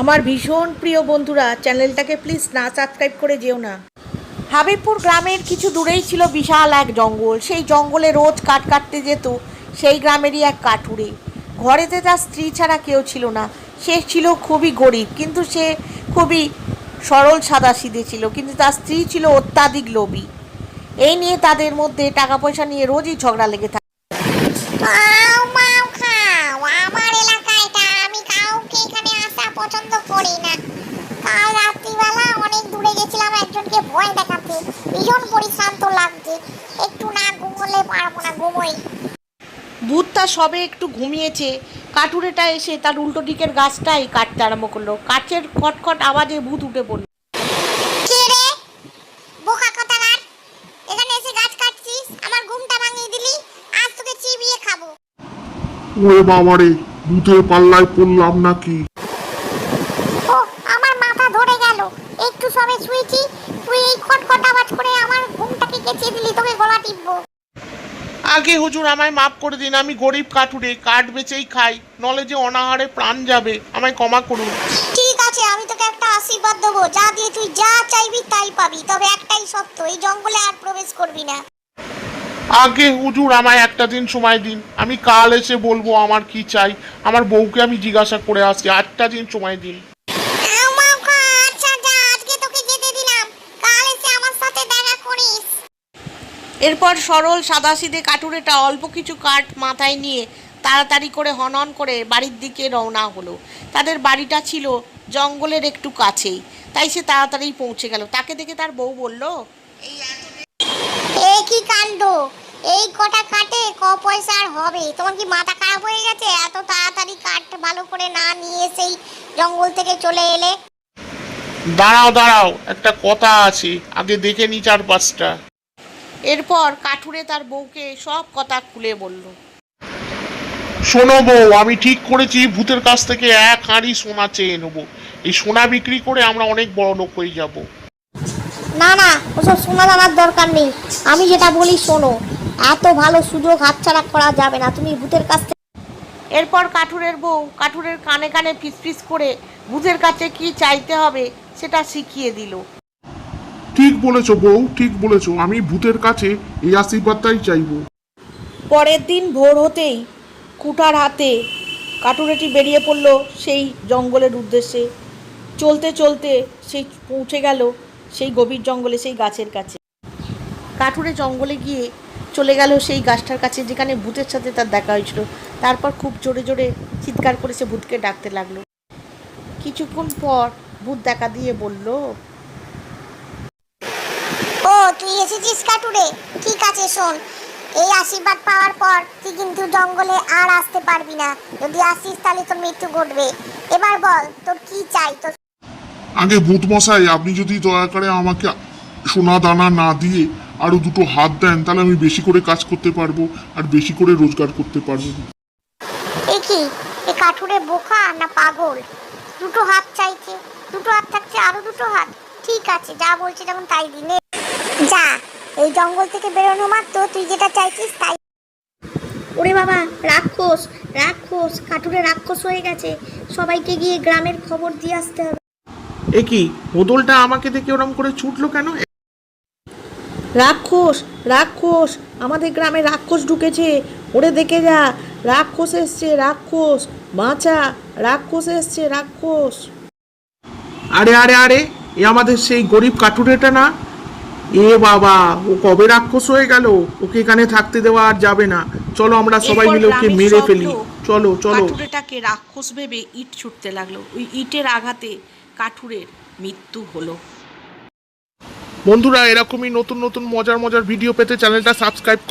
আমার ভীষণ প্রিয় বন্ধুরা, চ্যানেলটাকে প্লিজ না সাবস্ক্রাইব করে যেও না। হাবিবপুর গ্রামের কিছু দূরেই ছিল বিশাল এক জঙ্গল। সেই জঙ্গলে রোজ কাঠ কাটতে যেত সেই গ্রামেরই এক কাঠুরে। ঘরেতে তার স্ত্রী ছাড়া কেউ ছিল না। সে ছিল খুবই গরিব, কিন্তু সে খুবই সরল সাদাসিধে ছিল, কিন্তু তার স্ত্রী ছিল অত্যাধিক লোভী। এই নিয়ে তাদের মধ্যে টাকা পয়সা নিয়ে রোজই ঝগড়া লেগে থাকে। আমার এলাকায় আমি কাউকে এখানে আসা পছন্দ করি না। কাল রাত্রিবেলা অনেক দূরে গেছিলাম একজনকে ভয় দেখাতে, ভীষণ পরিশ্রান্ত লাগছে, একটু না ঘুমোলে পারবো না, ঘুমোই। ভূতটা সবে একটু ঘুমিয়েছে, কাঠুরেটা এসে তার উল্টো দিকের গাছটাই কাটতে আরম্ভ করলো। কাঠের খটখট আওয়াজে ভূত উঠে পড়ল। কে রে বোকা কথাকার, এখানে এসে গাছ কাটছিস, আমার ঘুমটা ভাঙিয়ে দিলি, আজ তোকে চিবিয়ে খাবো। ওরে বাবারে, ভূতের পাল্লায় পড়লাম নাকি? ও আমার মাথা ধরে গেল, একটু সবে শুয়েছি, তুই এই খটখট আওয়াজ করে আমার ঘুমটাকে কেচে দিলি, তোকে গলা টিপবো। আগে হুজুর আমায় মাফ করে দিন, আমি গরিব কাঠুরে, কাঠ বেচেই খাই, নলে যে অনাহারে প্রাণ যাবে, আমায় ক্ষমা করুন। ঠিক আছে, আমি তোকে একটা আশীর্বাদ দেবো, যা দিয়ে তুই যা চাইবি তাই পাবি, তবে একটাই শর্ত, এই জঙ্গলে আর প্রবেশ করবি না। আগে হুজুর আমায় একটা দিন সময় দিন, আমি কাল এসে বলবো আমার কি চাই। আমার বউকে আমি জিজ্ঞাসা করে আসছি, একটা দিন সময় দিন। আচ্ছা যা, আজকে তোকে যেতে দিলাম, কাল এসে আমার সাথে দেখা করিস। এরপর সরল সাদাসিধে কাঠুরেটা অল্প কিছু কাঠ মাথায় নিয়ে তাড়াতাড়ি করে হনন করে বাড়ির দিকে রওনা হলো। তাদের বাড়িটা ছিল জঙ্গলের একটু কাছেই, তাই সে তাড়াতাড়ি পৌঁছে গেল। তাকে দেখে তার বউ বলল, এ কি কাণ্ড, এই কটা কাটে ক পয়সার হবে? তোমার কি মাথা খারাপ হয়ে গেছে? এত তাড়াতাড়ি কাঠ ভালো করে না নিয়ে সেই জঙ্গল থেকে চলে এলে? দাঁড়াও দাঁড়াও, একটা কথা আছে, আগে দেখে নি চারপাশটা। এরপর কাঠুরে তার বউকে সব কথা খুলে বলল। শোনো বউ, আমি ঠিক করেছি ভূতের কাছ থেকে এক হাঁড়ি সোনা চেয়ে নেবো। এই সোনা বিক্রি করে আমরা অনেক বড় লোক হয়ে যাব। না না, ওসব সোনা দানার দরকার নেই, আমি যেটা বলি শোনো, এত ভালো সুযোগ হাতছাড়া করা যাবে না, তুমি ভূতের কাছ থেকে। এরপর কাঠুরের বউ কাঠুরের কানে কানে ফিসফিস করে ভূতের কাছে কি চাইতে হবে সেটা শিখিয়ে দিল। ঠিক বলেছো বউ, ঠিক বলেছো, আমি ভূতের কাছে এই আশীর্বাদটাই চাইবো। পরের দিন ভোর হতেই কুঠার হাতে কাঠুরেটি বেরিয়ে পড়ল সেই জঙ্গলের উদ্দেশ্যে। চলতে চলতে সেই পৌঁছে গেল সেই গভীর জঙ্গলে, সেই গাছের কাছে। কাঠুরে জঙ্গলে গিয়ে চলে গেল সেই গাছটার কাছে যেখানে ভূতের সাথে তার দেখা হয়েছিল। তারপর খুব জোরে জোরে চিৎকার করে সে ভূতকে ডাকতে লাগলো। কিছুক্ষণ পর ভূত দেখা দিয়ে বলল, ও তুই এসেছিস কাটুরে, ঠিক আছে শোন, এই আশীর্বাদ পাওয়ার পর তুই কিন্তু জঙ্গলে আর আসতে পারবি না, যদি আসিস তাহলে তোর মৃত্যু ঘটবে। এবার বল তোর কি চাই? তোর আগে ভূত মশাই, আপনি যদি দয়া করে আমাকে সোনা দানা না দিয়ে আরো দুটো হাত দেন, তাহলে আমি বেশি করে কাজ করতে পারবো আর বেশি করে রোজগার করতে পারবো। এ কি, এ কাঠুরে বোকা না পাগল? দুটো হাত চাইছে, দুটো হাত থাকছে, আরো দুটো হাত। ঠিক আছে, যা বলছি যেমন তাই দিনে যা, এই জঙ্গল থেকে বেরোনো মাত্র তুই যেটা চাইছিস তাই। ওরে বাবা, রাক্ষস রাক্ষস, কাঠুরে রাক্ষস হয়ে গেছে, সবাইকে গিয়ে গ্রামের খবর দিয়ে আসতে হবে। এ কি, বদলটা আমাকে দেখে ওরম করে ছুটলো কেন? রাক্ষস রাক্ষস, আমাদের গ্রামে রাক্ষস ঢুকেছে, ওরে দেখে যা, রাক্ষস এসছে, রাক্ষস বাঁচা, রাক্ষস এসছে, রাক্ষস। আরে আরে আরে, এ আমাদের সেই গরিব কাঠুরেটা না? এ বাবা, ও কবে রাক্ষস হয়ে গেল? ওকে এখানে থাকতে দেওয়া আর যাবে না, চলো আমরা সবাই মিলে ওকে মেরে ফেলি, চলো চলো। কাঠুরেটাকে রাক্ষস ভেবে ইট ছুটতে লাগলো। ওই ইটের আঘাতে কাঠুরের মৃত্যু হলো। বন্ধুরা, এরকমই নতুন নতুন মজার মজার ভিডিও পেতে চ্যানেলটা সাবস্ক্রাইব করো।